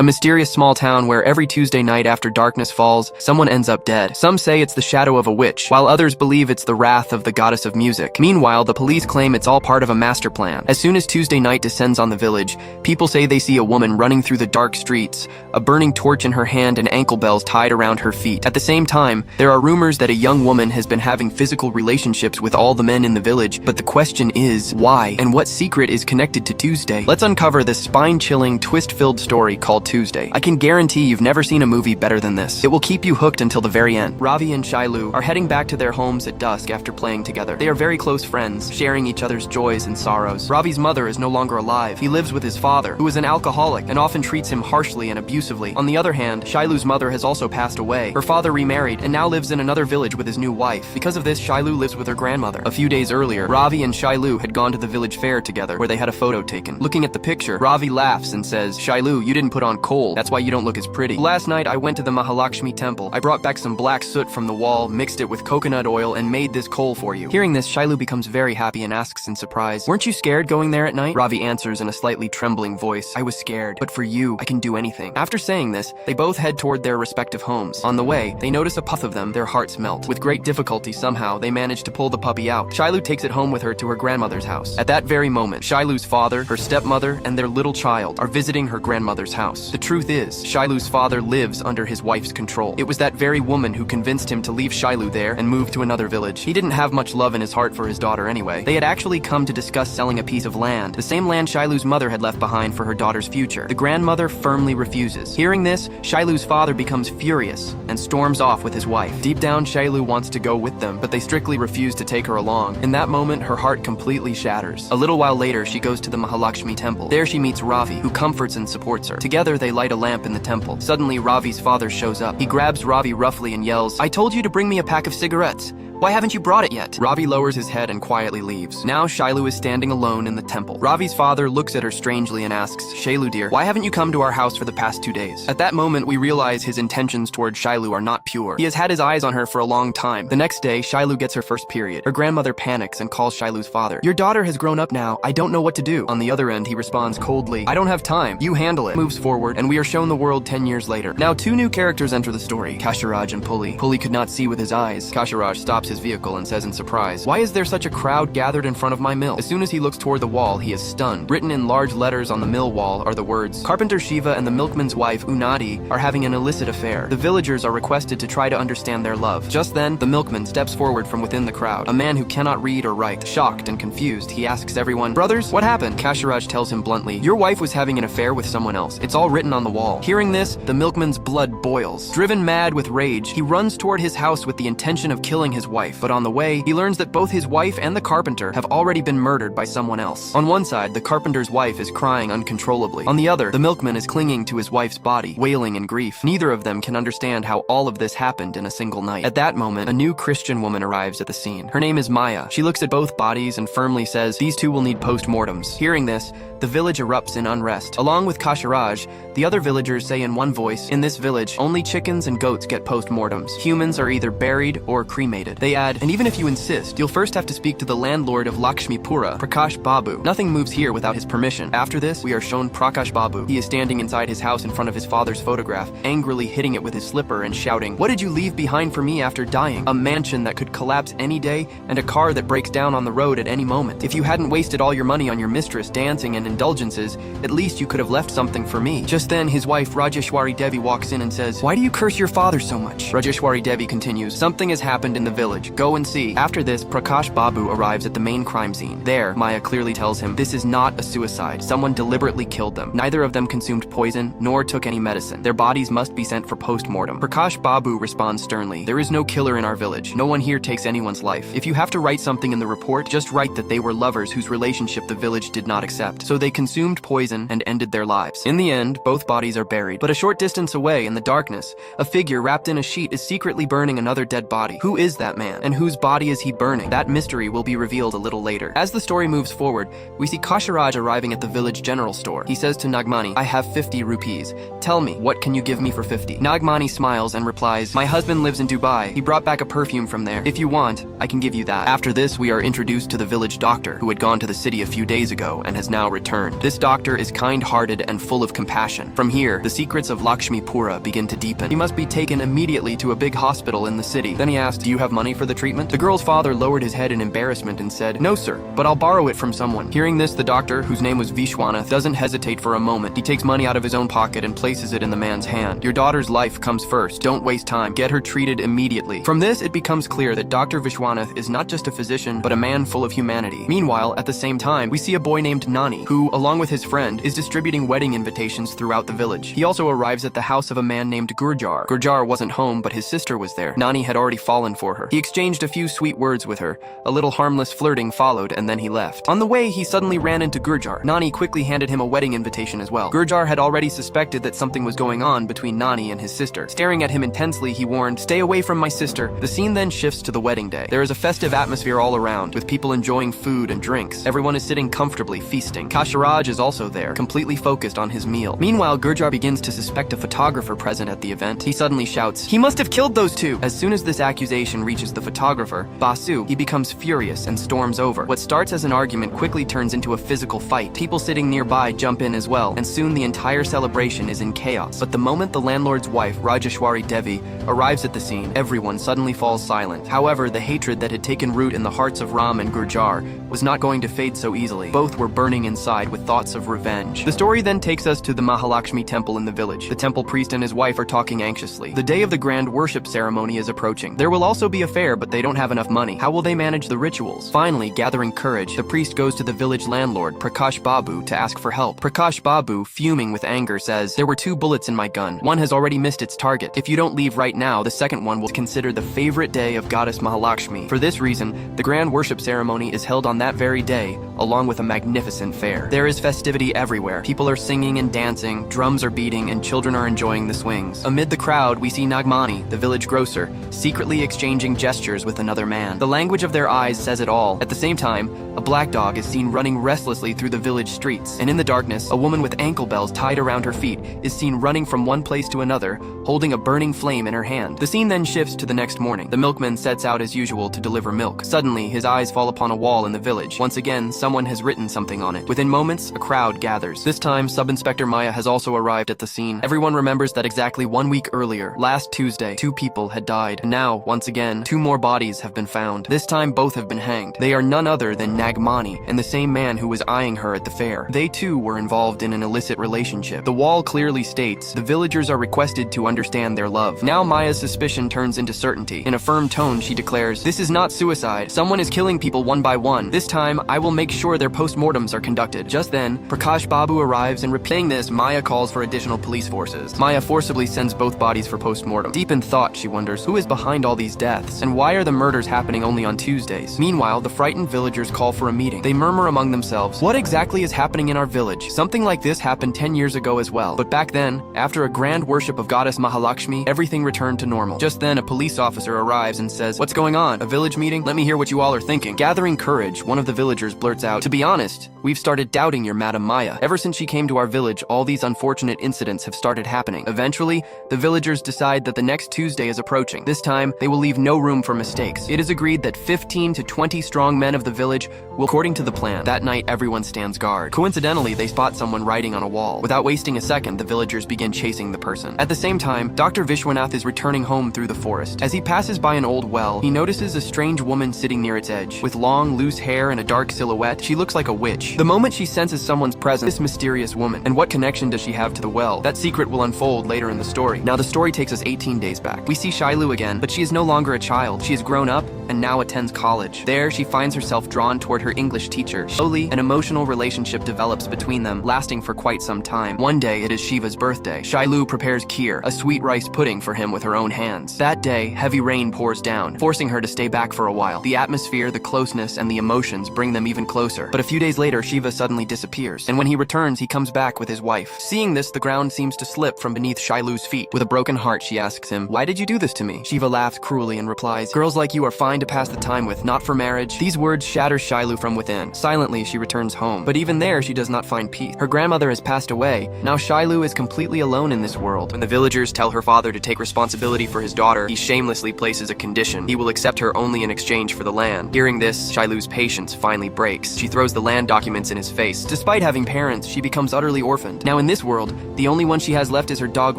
mysterious small town where every Tuesday night after darkness falls, someone ends up dead. Some say it's the shadow of a witch, while others believe it's the wrath of the goddess of music. Meanwhile, the police claim it's all part of a master plan. As soon as Tuesday night descends on the village, people say they see a woman running through the dark streets, a burning torch in her hand and ankle bells tied around her feet. At the same time, there are rumors that a young woman has been having physical relationships with all the men in the village, but the question is, why? And what secret is connected to Tuesday? Let's uncover this spine-chilling, twist-filled story called Tuesday. I can guarantee you've never seen a movie better than this. It will keep you hooked until the very end. Ravi and Shailu are heading back to their homes at dusk after playing together. They are very close friends, sharing each other's joys and sorrows. Ravi's mother is no longer alive. He lives with his father, who is an alcoholic and often treats him harshly and abusively. On the other hand, Shailu's mother has also passed away. Her father remarried and now lives in another village with his new wife. Because of this, Shailu lives with her grandmother. A few days earlier, Ravi and Shailu had gone to the village fair together, where they had a photo taken. Looking at the picture, Ravi laughs and says, "Shailu, you didn't put on kohl. That's why you don't look as pretty. Last night, I went to the Mahalakshmi temple. I brought back some black soot from the wall, mixed it with coconut oil, and made this kohl for you." Hearing this, Shailu becomes very happy and asks in surprise, "Weren't you scared going there at night?" Ravi answers in a slightly trembling voice, "I was scared, but for you, I can do anything." After saying this, they both head toward their respective homes. On the way, they notice a puff of them. Their hearts melt. With great difficulty, somehow, they manage to pull the puppy out. Shailu takes it home with her to her grandmother's house. At that very moment, Shailu's father, her stepmother, and their little child are visiting her grandmother's house. The truth is, Shailu's father lives under his wife's control. It was that very woman who convinced him to leave Shailu there and move to another village. He didn't have much love in his heart for his daughter anyway. They had actually come to discuss selling a piece of land, the same land Shailu's mother had left behind for her daughter's future. The grandmother firmly refuses. Hearing this, Shailu's father becomes furious and storms off with his wife. Deep down, Shailu wants to go with them, but they strictly refuse to take her along. In that moment, her heart completely shatters. A little while later, she goes to the Mahalakshmi temple. There she meets Ravi, who comforts and supports her. Together, they light a lamp in the temple. Suddenly, Ravi's father shows up. He grabs Ravi roughly and yells, "I told you to bring me a pack of cigarettes. Why haven't you brought it yet?" Ravi lowers his head and quietly leaves. Now Shailu is standing alone in the temple. Ravi's father looks at her strangely and asks, "Shailu dear, why haven't you come to our house for the past 2 days?" At that moment, we realize his intentions toward Shailu are not pure. He has had his eyes on her for a long time. The next day, Shailu gets her first period. Her grandmother panics and calls Shailu's father. "Your daughter has grown up now. I don't know what to do." On the other end, he responds coldly, "I don't have time. You handle it." Moves forward, and we are shown the world 10 years later. Now 2 new characters enter the story, Kasharaj and Bolly. Bolly could not see with his eyes. Kasharaj stops his vehicle and says in surprise, "Why is there such a crowd gathered in front of my mill?" As soon as he looks toward the wall, he is stunned. Written in large letters on the mill wall are the words, "Carpenter Shiva and the milkman's wife, Unadi, are having an illicit affair. The villagers are requested to try to understand their love." Just then, the milkman steps forward from within the crowd, a man who cannot read or write. Shocked and confused, he asks everyone, "Brothers, what happened?" Kasharaj tells him bluntly, "Your wife was having an affair with someone else. It's all written on the wall." Hearing this, the milkman's blood boils. Driven mad with rage, he runs toward his house with the intention of killing his wife, but on the way, he learns that both his wife and the carpenter have already been murdered by someone else. On one side, the carpenter's wife is crying uncontrollably. On the other, the milkman is clinging to his wife's body, wailing in grief. Neither of them can understand how all of this happened in a single night. At that moment, a new Christian woman arrives at the scene. Her name is Maya. She looks at both bodies and firmly says, "These two will need post-mortems." Hearing this, the village erupts in unrest. Along with Kasharaj, the other villagers say in one voice, "In this village, only chickens and goats get post-mortems. Humans are either buried or cremated." They add, "And even if you insist, you'll first have to speak to the landlord of Lakshmipura, Prakash Babu. Nothing moves here without his permission." After this, we are shown Prakash Babu. He is standing inside his house in front of his father's photograph, angrily hitting it with his slipper and shouting, "What did you leave behind for me after dying? A mansion that could collapse any day and a car that breaks down on the road at any moment. If you hadn't wasted all your money on your mistress, dancing, and indulgences, at least you could have left something for me." Just then, his wife Rajeshwari Devi walks in and says, "Why do you curse your father so much?" Rajeshwari Devi continues, "Something has happened in the village. Go and see." After this, Prakash Babu arrives at the main crime scene. There, Maya clearly tells him, "This is not a suicide. Someone deliberately killed them. Neither of them consumed poison, nor took any medicine. Their bodies must be sent for post-mortem." Prakash Babu responds sternly, "There is no killer in our village. No one here takes anyone's life. If you have to write something in the report, just write that they were lovers whose relationship the village did not accept. So they consumed poison and ended their lives." In the end, both bodies are buried. But a short distance away, in the darkness, a figure wrapped in a sheet is secretly burning another dead body. Who is that man? man? And whose body is he burning? That mystery will be revealed a little later. As the story moves forward, we see Kasharaj arriving at the village general store. He says to Nagmani, "I have 50 rupees. Tell me, what can you give me for 50? Nagmani smiles and replies, "My husband lives in Dubai. He brought back a perfume from there. If you want, I can give you that." After this, we are introduced to the village doctor, who had gone to the city a few days ago and has now returned. This doctor is kind-hearted and full of compassion. From here, the secrets of Lakshmipura begin to deepen. He must be taken immediately to a big hospital in the city. Then he asked, "Do you have money for the treatment?" The girl's father lowered his head in embarrassment and said, "No, sir, but I'll borrow it from someone." Hearing this, the doctor, whose name was Vishwanath, doesn't hesitate for a moment. He takes money out of his own pocket and places it in the man's hand. "Your daughter's life comes first. Don't waste time. Get her treated immediately." From this, it becomes clear that Dr. Vishwanath is not just a physician, but a man full of humanity. Meanwhile, at the same time, we see a boy named Nani, who, along with his friend, is distributing wedding invitations throughout the village. He also arrives at the house of a man named Gurjar. Gurjar wasn't home, but his sister was there. Nani had already fallen for her. He exchanged a few sweet words with her. A little harmless flirting followed, and then he left. On the way, he suddenly ran into Gurjar. Nani quickly handed him a wedding invitation as well. Gurjar had already suspected that something was going on between Nani and his sister. Staring at him intensely, he warned, "Stay away from my sister." The scene then shifts to the wedding day. There is a festive atmosphere all around, with people enjoying food and drinks. Everyone is sitting comfortably, feasting. Kasharaj is also there, completely focused on his meal. Meanwhile, Gurjar begins to suspect a photographer present at the event. He suddenly shouts, "He must have killed those two!" As soon as this accusation reaches the photographer, Basu, he becomes furious and storms over. What starts as an argument quickly turns into a physical fight. People sitting nearby jump in as well, and soon the entire celebration is in chaos. But the moment the landlord's wife, Rajeshwari Devi, arrives at the scene, everyone suddenly falls silent. However, the hatred that had taken root in the hearts of Ram and Gurjar was not going to fade so easily. Both were burning inside with thoughts of revenge. The story then takes us to the Mahalakshmi temple in the village. The temple priest and his wife are talking anxiously. The day of the grand worship ceremony is approaching. There will also be a fair, but they don't have enough money. How will they manage the rituals? Finally, gathering courage, the priest goes to the village landlord, Prakash Babu, to ask for help. Prakash Babu, fuming with anger, says, "There were 2 bullets in my gun. One has already missed its target. If you don't leave right now, the second one will consider the favorite day of goddess Mahalakshmi. For this reason, the grand worship ceremony is held on that very day, along with a magnificent fair. There is festivity everywhere. People are singing and dancing, drums are beating, and children are enjoying the swings. Amid the crowd, we see Nagmani, the village grocer, secretly exchanging gestures with another man. The language of their eyes says it all. At the same time, a black dog is seen running restlessly through the village streets, and in the darkness, a woman with ankle bells tied around her feet is seen running from one place to another, holding a burning flame in her hand. The scene then shifts to the next morning. The milkman sets out as usual to deliver milk. Suddenly, his eyes fall upon a wall in the village. Once again, someone has written something on it. Within moments, a crowd gathers. This time, Sub-Inspector Maya has also arrived at the scene. Everyone remembers that exactly 1 week earlier, last Tuesday, 2 people had died. And now, once again, 2 more bodies have been found. This time, both have been hanged. They are none other than Nagmani and the same man who was eyeing her at the fair. They too were involved in an illicit relationship. The wall clearly states, the villagers are requested to understand their love. Now Maya's suspicion turns into certainty. In a firm tone, she declares, "This is not suicide. Someone is killing people one by one. This time, I will make sure their postmortems are conducted." Just then, Prakash Babu arrives, and replaying this, Maya calls for additional police forces. Maya forcibly sends both bodies for postmortem. Deep in thought, she wonders, who is behind all these deaths? And why are the murders happening only on Tuesdays? Meanwhile, the frightened villagers call for a meeting. They murmur among themselves, "What exactly is happening in our village? Something like this happened 10 years ago as well. But back then, after a grand worship of goddess Mahalakshmi, everything returned to normal." Just then, a police officer arrives and says, "What's going on? A village meeting? Let me hear what you all are thinking." Gathering courage, one of the villagers blurts out, "To be honest, we've started doubting your Madam Maya. Ever since she came to our village, all these unfortunate incidents have started happening." Eventually, the villagers decide that the next Tuesday is approaching. This time, they will leave no room for mistakes. It is agreed that 15 to 20 strong men of the village will, according to the plan. That night, everyone stands guard. Coincidentally, they spot someone writing on a wall. Without wasting a second, the villagers begin chasing the person. At the same time, Dr. Vishwanath is returning home through the forest. As he passes by an old well, he notices a strange woman sitting near its edge. With long, loose hair and a dark silhouette, she looks like a witch. The moment she senses someone's presence, this mysterious woman. And what connection does she have to the well? That secret will unfold later in the story. Now, the story takes us 18 days back. We see Shailu again, but she is no longer a child. She has grown up and now attends college. There, she finds herself drawn toward her English teacher. Slowly, an emotional relationship develops between them, lasting for quite some time. One day, it is Shiva's birthday. Shailu prepares kheer, a sweet rice pudding, for him with her own hands. That day, heavy rain pours down, forcing her to stay back for a while. The atmosphere, the closeness, and the emotions bring them even closer. But a few days later, Shiva suddenly disappears, and when he returns, he comes back with his wife. Seeing this, the ground seems to slip from beneath Shailu's feet. With a broken heart, she asks him, "Why did you do this to me?" Shiva laughs cruelly and replies, "Girls like you are fine find to pass the time with, not for marriage. These words shatter Shilu from within. Silently, she returns home. But even there, she does not find peace. Her grandmother has passed away. Now Shilu is completely alone in this world. When the villagers tell her father to take responsibility for his daughter, he shamelessly places a condition. He will accept her only in exchange for the land. Hearing this, Shilu's patience finally breaks. She throws the land documents in his face. Despite having parents, she becomes utterly orphaned. Now in this world, the only one she has left is her dog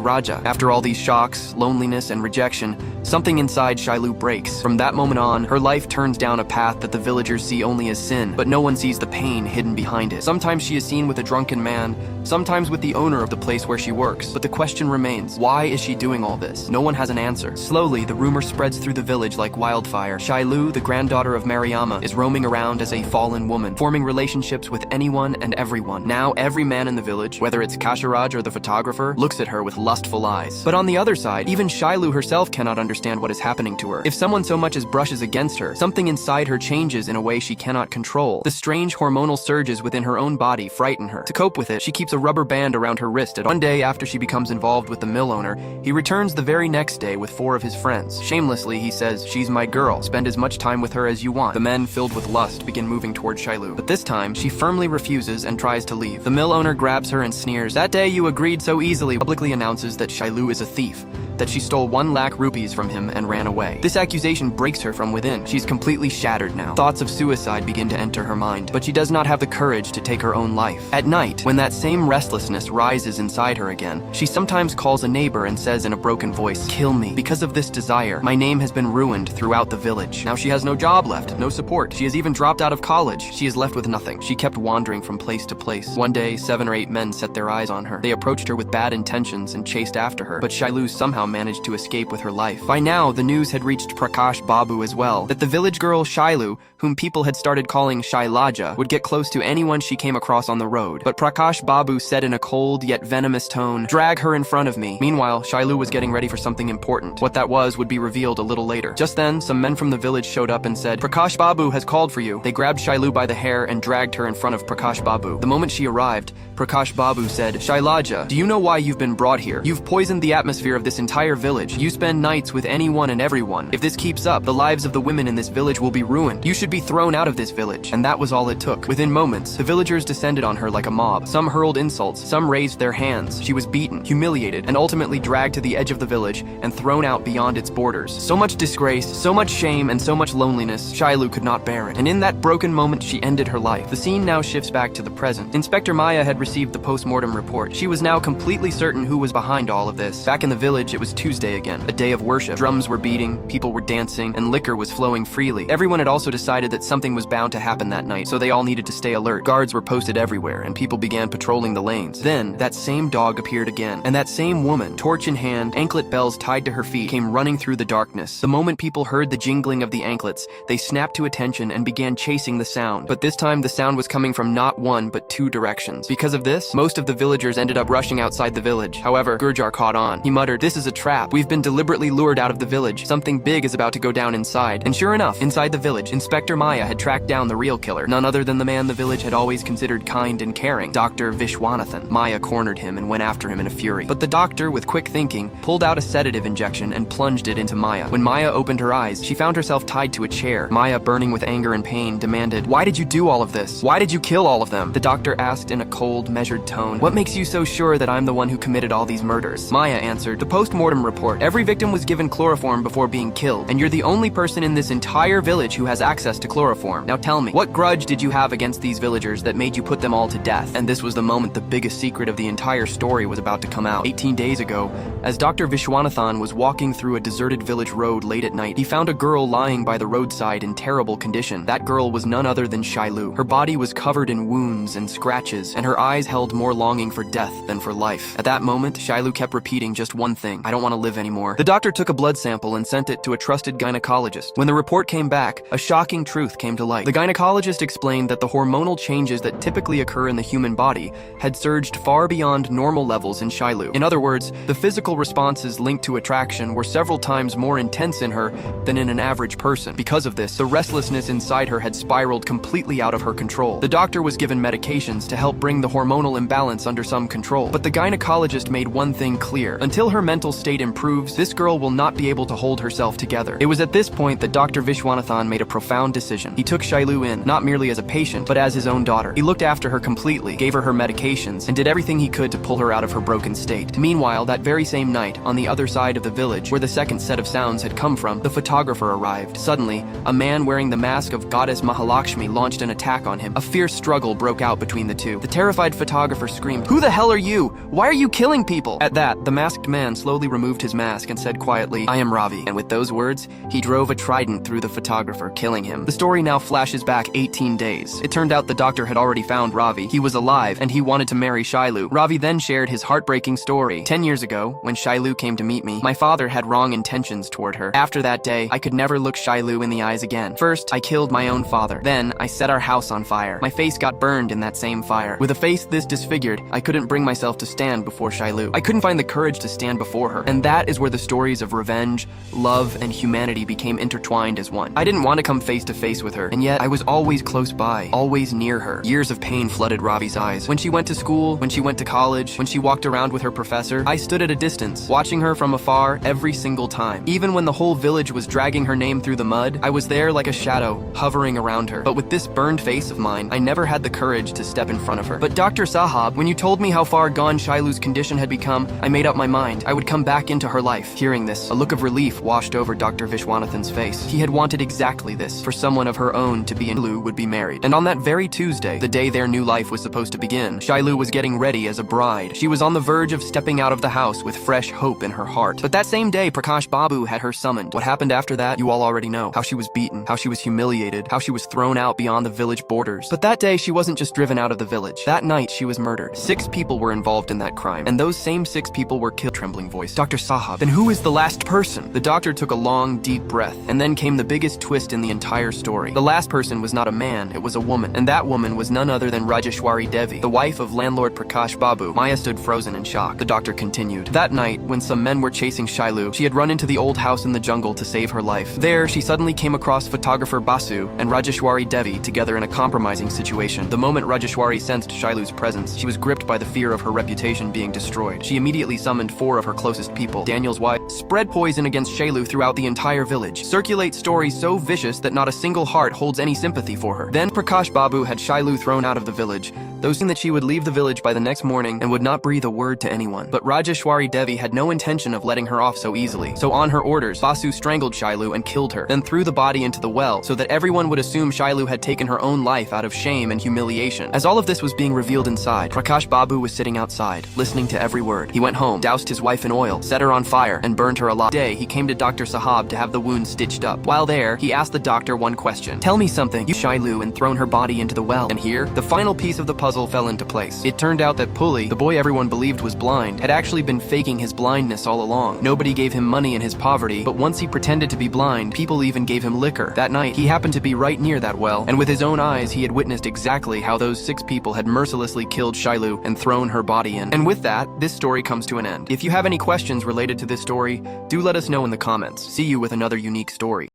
Raja. After all these shocks, loneliness, and rejection, something inside Shilu breaks. From that moment on, her life turns down a path that the villagers see only as sin, but no one sees the pain hidden behind it. Sometimes she is seen with a drunken man, sometimes with the owner of the place where she works. But the question remains, why is she doing all this? No one has an answer. Slowly, the rumor spreads through the village like wildfire. Shilu, the granddaughter of Mariama, is roaming around as a fallen woman, forming relationships with anyone and everyone. Now, every man in the village, whether it's Kasharaj or the photographer, looks at her with lustful eyes. But on the other side, even Shilu herself cannot understand what is happening to her. If someone so much as brushes against her, something inside her changes in a way she cannot control. The strange hormonal surges within her own body frighten her. To cope with it, she keeps a rubber band around her wrist. One day after she becomes involved with the mill owner, he returns the very next day with 4 of his friends. Shamelessly, he says, "She's my girl. Spend as much time with her as you want." The men, filled with lust, begin moving toward Shilu. But this time, she firmly refuses and tries to leave. The mill owner grabs her and sneers, "That day you agreed so easily," publicly announces that Shilu is a thief, that she stole 1 lakh rupees from him and ran away. This accusation breaks her from within. She's completely shattered now. Thoughts of suicide begin to enter her mind, but she does not have the courage to take her own life. At night, when that same restlessness rises inside her again, she sometimes calls a neighbor and says in a broken voice, "Kill me. Because of this desire, my name has been ruined throughout the village." Now she has no job left, no support. She has even dropped out of college. She is left with nothing. She kept wandering from place to place. One day, 7 or 8 men set their eyes on her. They approached her with bad intentions and chased after her, but Shilu somehow managed to escape with her life. By now, the news had reached Prakash Babu as well, that the village girl Shilu, whom people had started calling Shailaja, would get close to anyone she came across on the road. But Prakash Babu said in a cold yet venomous tone, "Drag her in front of me." Meanwhile, Shilu was getting ready for something important. What that was would be revealed a little later. Just then, some men from the village showed up and said, "Prakash Babu has called for you." They grabbed Shilu by the hair and dragged her in front of Prakash Babu. The moment she arrived, Prakash Babu said, "Shailaja, do you know why you've been brought here? You've poisoned the atmosphere of this entire village. You spend nights with anyone and everyone. If this keeps up, the lives of the women in this village will be ruined. You should be thrown out of this village." And that was all it took. Within moments, the villagers descended on her like a mob. Some hurled insults, some raised their hands. She was beaten, humiliated, and ultimately dragged to the edge of the village and thrown out beyond its borders. So much disgrace, so much shame, and so much loneliness, Shilu could not bear it. And in that broken moment, she ended her life. The scene now shifts back to the present. Inspector Maya had received the post-mortem report. She was now completely certain who was behind all of this. Back in the village, it was Tuesday again, a day of worship. Drums were beating, people were dancing, and liquor was flowing freely. Everyone had also decided that something was bound to happen that night, so they all needed to stay alert. Guards were posted everywhere, and people began patrolling the lanes. Then, that same dog appeared again, and that same woman, torch in hand, anklet bells tied to her feet, came running through the darkness. The moment people heard the jingling of the anklets, they snapped to attention and began chasing the sound. But this time, the sound was coming from not one, but 2 directions. Because of this, most of the villagers ended up rushing outside the village. However, Gurjar caught on. He muttered, "This is a trap. We've been deliberately lured out of the village. Something big is about to go down inside." And sure enough, inside the village, Inspector Maya had tracked down the real killer, none other than the man the village had always considered kind and caring, Dr. Vishwanathan. Maya cornered him and went after him in a fury. But the doctor, with quick thinking, pulled out a sedative injection and plunged it into Maya. When Maya opened her eyes, she found herself tied to a chair. Maya, burning with anger and pain, demanded, "Why did you do all of this? Why did you kill all of them?" The doctor asked in a cold, measured tone, "What makes you so sure that I'm the one who committed all these murders?" Maya answered, "The post-mortem report. Every victim was given chloroform before being killed, and you're the only person in this entire village who has access to chloroform. Now tell me, what grudge did you have against these villagers that made you put them all to death?" And this was the moment the biggest secret of the entire story was about to come out. 18 days ago, as Dr. Vishwanathan was walking through a deserted village road late at night, he found a girl lying by the roadside in terrible condition. That girl was none other than Shilu. Her body was covered in wounds and scratches, and her eyes held more longing for death than for life. At that moment, Shilu kept repeating just one thing: "I don't want to live anymore." The doctor took a blood sample and sent it to a trusted gynecologist. When the report came back, a shocking truth came to light. The gynecologist explained that the hormonal changes that typically occur in the human body had surged far beyond normal levels in Shilu. In other words, the physical responses linked to attraction were several times more intense in her than in an average person. Because of this, the restlessness inside her had spiraled completely out of her control. The doctor was given medications to help bring the hormonal imbalance under some control. But the gynecologist made one thing clear: until her mental state improves, this girl will not be able to hold herself together. It was at this point point that Dr. Vishwanathan made a profound decision. He took Shailu in, not merely as a patient, but as his own daughter. He looked after her completely, gave her medications, and did everything he could to pull her out of her broken state. Meanwhile, that very same night, on the other side of the village, where the second set of sounds had come from, the photographer arrived. Suddenly, a man wearing the mask of goddess Mahalakshmi launched an attack on him. A fierce struggle broke out between the two. The terrified photographer screamed, "Who the hell are you? Why are you killing people?" At that, the masked man slowly removed his mask and said quietly, "I am Ravi." And with those words, he drove a trident through the photographer, killing him. The story now flashes back 18 days. It turned out the doctor had already found Ravi. He was alive, and he wanted to marry Shailu. Ravi then shared his heartbreaking story. 10 years ago, when Shailu came to meet me, my father had wrong intentions toward her. After that day, I could never look Shailu in the eyes again. First, I killed my own father. Then, I set our house on fire. My face got burned in that same fire. With a face this disfigured, I couldn't bring myself to stand before Shailu. I couldn't find the courage to stand before her. And that is where the stories of revenge, love, and humanity became intertwined as one. I didn't want to come face to face with her, and yet I was always close by, always near her. Years of pain flooded Ravi's eyes. When she went to school, when she went to college, when she walked around with her professor, I stood at a distance, watching her from afar every single time. Even when the whole village was dragging her name through the mud, I was there like a shadow, hovering around her. But with this burned face of mine, I never had the courage to step in front of her. But Dr. Sahab, when you told me how far gone Shailu's condition had become, I made up my mind. I would come back into her life. Hearing this, a look of relief washed over Dr. Vishwanathan's face. He had wanted exactly this, for someone of her own to be in Shailu would be married. And on that very Tuesday, the day their new life was supposed to begin, Shailu was getting ready as a bride. She was on the verge of stepping out of the house with fresh hope in her heart. But that same day, Prakash Babu had her summoned. What happened after that, you all already know. How she was beaten, how she was humiliated, how she was thrown out beyond the village borders. But that day, she wasn't just driven out of the village. That night, she was murdered. 6 people were involved in that crime, and those same 6 people were killed. Trembling voice, Dr. Sahab, then who is the last person? The doctor took a long, deep breath, and then came the biggest twist in the entire story. The last person was not a man, it was a woman, and that woman was none other than Rajeshwari Devi, the wife of landlord Prakash Babu. Maya stood frozen in shock. The doctor continued. That night, when some men were chasing Shailu, she had run into the old house in the jungle to save her life. There, she suddenly came across photographer Basu and Rajeshwari Devi together in a compromising situation. The moment Rajeshwari sensed Shailu's presence, she was gripped by the fear of her reputation being destroyed. She immediately summoned 4 of her closest people. Daniel's wife spread poison against Shailu throughout the entire village. Circulate stories so vicious that not a single heart holds any sympathy for her. Then Prakash Babu had Shailu thrown out of the village, though saying that she would leave the village by the next morning and would not breathe a word to anyone. But Rajeshwari Devi had no intention of letting her off so easily. So on her orders, Basu strangled Shailu and killed her, then threw the body into the well so that everyone would assume Shailu had taken her own life out of shame and humiliation. As all of this was being revealed inside, Prakash Babu was sitting outside, listening to every word. He went home, doused his wife in oil, set her on fire, and burned her alive. Day, he came to Dr. Sahab to have the wound stitched up. While there, he asked the doctor one question. Tell me something. You Shailu and thrown her body into the well. And here, the final piece of the puzzle fell into place. It turned out that Bolly, the boy everyone believed was blind, had actually been faking his blindness all along. Nobody gave him money in his poverty, but once he pretended to be blind, people even gave him liquor. That night, he happened to be right near that well, and with his own eyes, he had witnessed exactly how those 6 people had mercilessly killed Shailu and thrown her body in. And with that, this story comes to an end. If you have any questions related to this story, do let us know in the comments. See you with another unique story.